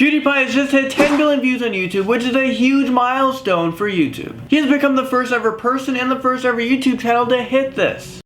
PewDiePie has just hit 10 billion views on YouTube, which is a huge milestone for YouTube. He has become the first ever person and the first ever YouTube channel to hit this.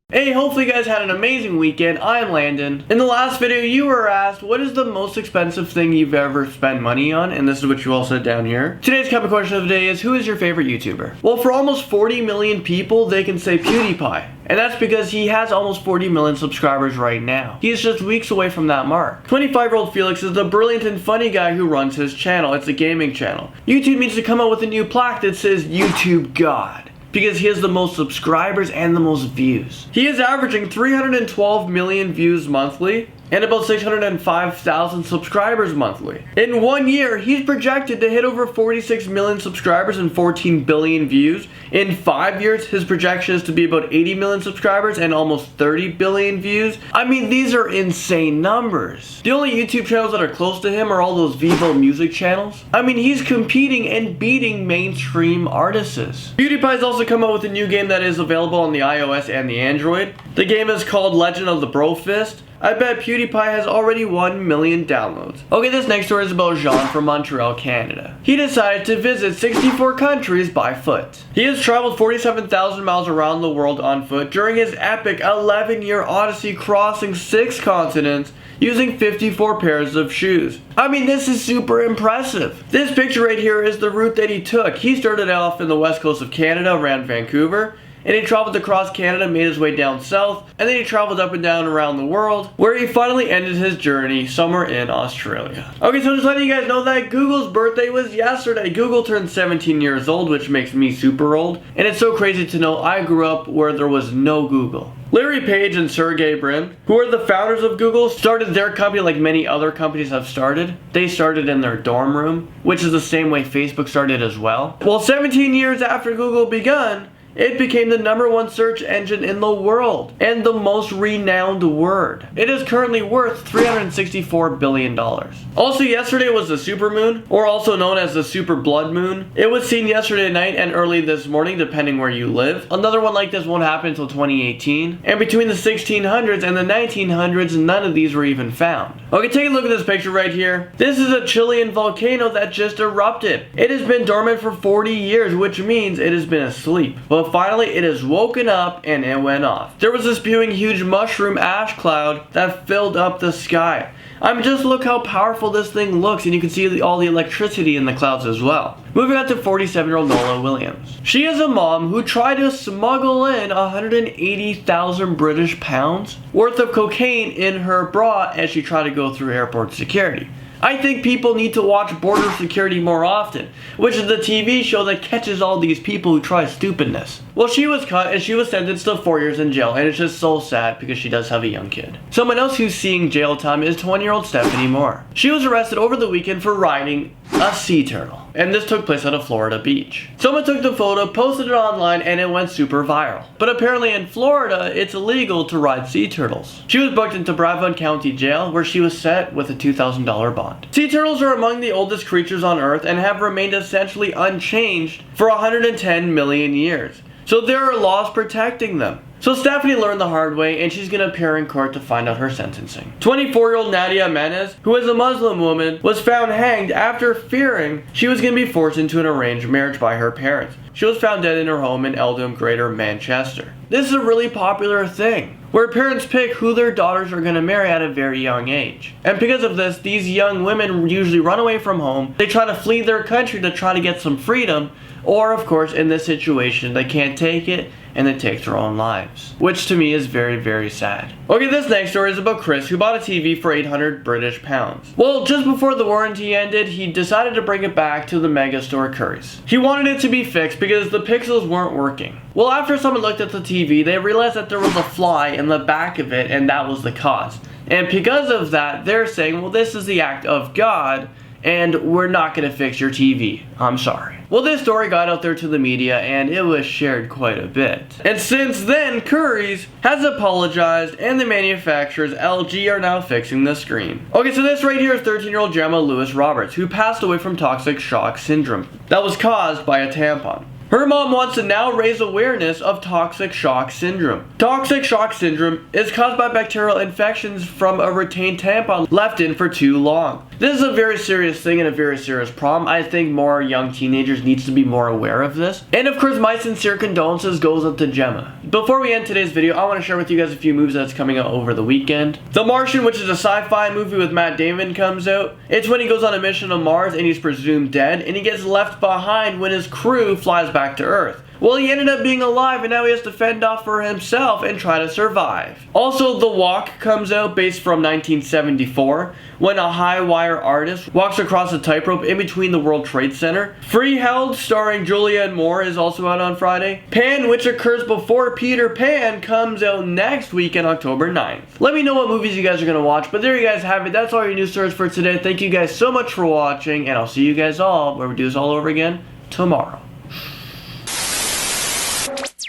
Hey, hopefully you guys had an amazing weekend. I'm Landon. In the last video, you were asked, what is the most expensive thing you've ever spent money on? And this is what you all said down here. Today's common question of the day is, who is your favorite YouTuber? Well, for almost 40 million people, they can say PewDiePie. And that's because he has almost 40 million subscribers right now. He is just weeks away from that mark. 25-year-old Felix is the brilliant and funny guy who runs his channel. It's a gaming channel. YouTube needs to come out with a new plaque that says YouTube God, because he has the most subscribers and the most views. He is averaging 312 million views monthly and about 605,000 subscribers monthly. In 1 year, he's projected to hit over 46 million subscribers and 14 billion views. In 5 years, his projection is to be about 80 million subscribers and almost 30 billion views. I mean, these are insane numbers. The only YouTube channels that are close to him are all those Vivo music channels. I mean, he's competing and beating mainstream artists. PewDiePie's also come out with a new game that is available on the iOS and the Android. The game is called Legend of the Brofist. I bet PewDiePie has already 1 million downloads. Okay, this next story is about Jean from Montreal, Canada. He decided to visit 64 countries by foot. He has traveled 47,000 miles around the world on foot during his epic 11-year odyssey, crossing 6 continents using 54 pairs of shoes. I mean, this is super impressive. This picture right here is the route that he took. He started off in the west coast of Canada around Vancouver, and he traveled across Canada, made his way down south, and then he traveled up and down around the world, where he finally ended his journey somewhere in Australia. Okay, so just letting you guys know that Google's birthday was yesterday. Google turned 17 years old, which makes me super old, and it's so crazy to know I grew up where there was no Google. Larry Page and Sergey Brin, who are the founders of Google, started their company like many other companies have started. They started in their dorm room, which is the same way Facebook started as well. Well, 17 years after Google begun, it became the #1 search engine in the world and the most renowned word. It is currently worth $364 billion. Also, yesterday was the supermoon, or also known as the super blood moon. It was seen yesterday night and early this morning, depending where you live. Another one like this won't happen until 2018. And between the 1600s and the 1900s, none of these were even found. Okay, take a look at this picture right here. This is a Chilean volcano that just erupted. It has been dormant for 40 years, which means it has been asleep. But finally, it has woken up and it went off. There was this spewing huge mushroom ash cloud that filled up the sky. I mean, just look how powerful this thing looks, and you can see all the electricity in the clouds as well. Moving on to 47-year-old Nola Williams. She is a mom who tried to smuggle in 180,000 British pounds worth of cocaine in her bra as she tried to go through airport security. I think people need to watch Border Security more often, which is the TV show that catches all these people who try stupidness. Well, she was caught and she was sentenced to 4 years in jail, and it's just so sad because she does have a young kid. Someone else who's seeing jail time is 20-year-old Stephanie Moore. She was arrested over the weekend for riding a sea turtle, and this took place at a Florida beach. Someone took the photo, posted it online, and it went super viral. But apparently in Florida, it's illegal to ride sea turtles. She was booked into Brevard County Jail, where she was set with a $2,000 bond. Sea turtles are among the oldest creatures on Earth and have remained essentially unchanged for 110 million years. So there are laws protecting them. So Stephanie learned the hard way, and she's gonna appear in court to find out her sentencing. 24-year-old Nadia Menez, who is a Muslim woman, was found hanged after fearing she was gonna be forced into an arranged marriage by her parents. She was found dead in her home in Eldham, Greater Manchester. This is a really popular thing, where parents pick who their daughters are gonna marry at a very young age. And because of this, these young women usually run away from home. They try to flee their country to try to get some freedom, or of course, in this situation, they can't take it and they take their own lives, which to me is very, very sad. Okay, this next story is about Chris, who bought a TV for 800 British pounds. Well, just before the warranty ended, he decided to bring it back to the mega store Curry's. He wanted it to be fixed because the pixels weren't working. Well, after someone looked at the TV, they realized that there was a fly in the back of it, and that was the cause. And because of that, they're saying, well, this is the act of God, and we're not gonna fix your TV. I'm sorry. Well, this story got out there to the media, and it was shared quite a bit. And since then, Curry's has apologized, and the manufacturers, LG, are now fixing the screen. Okay, so this right here is 13-year-old Gemma Lewis Roberts, who passed away from toxic shock syndrome that was caused by a tampon. Her mom wants to now raise awareness of toxic shock syndrome. Toxic shock syndrome is caused by bacterial infections from a retained tampon left in for too long. This is a very serious thing and a very serious problem. I think more young teenagers needs to be more aware of this. And of course, my sincere condolences goes up to Gemma. Before we end today's video, I want to share with you guys a few movies that's coming out over the weekend. The Martian, which is a sci-fi movie with Matt Damon, comes out. It's when he goes on a mission to Mars and he's presumed dead, and he gets left behind when his crew flies back to Earth. Well, he ended up being alive, and now he has to fend off for himself and try to survive. Also, The Walk comes out, based from 1974, when a high-wire artist walks across a tightrope in between the World Trade Center. Freeheld, starring Julianne Moore, is also out on Friday. Pan, which occurs before Peter Pan, comes out next week on October 9th. Let me know what movies you guys are going to watch, but there you guys have it. That's all your news stories for today. Thank you guys so much for watching, and I'll see you guys all, where we do this all over again, tomorrow.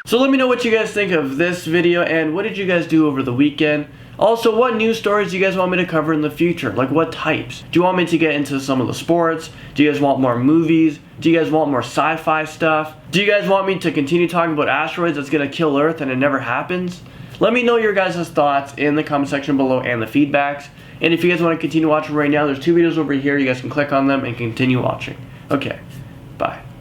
So let me know what you guys think of this video, and what did you guys do over the weekend? Also, what news stories do you guys want me to cover in the future? Like, what types? Do you want me to get into some of the sports? Do you guys want more movies? Do you guys want more sci-fi stuff? Do you guys want me to continue talking about asteroids that's gonna kill Earth and it never happens? Let me know your guys' thoughts in the comment section below and the feedbacks. And if you guys want to continue watching right now, there's 2 videos over here. You guys can click on them and continue watching. Okay.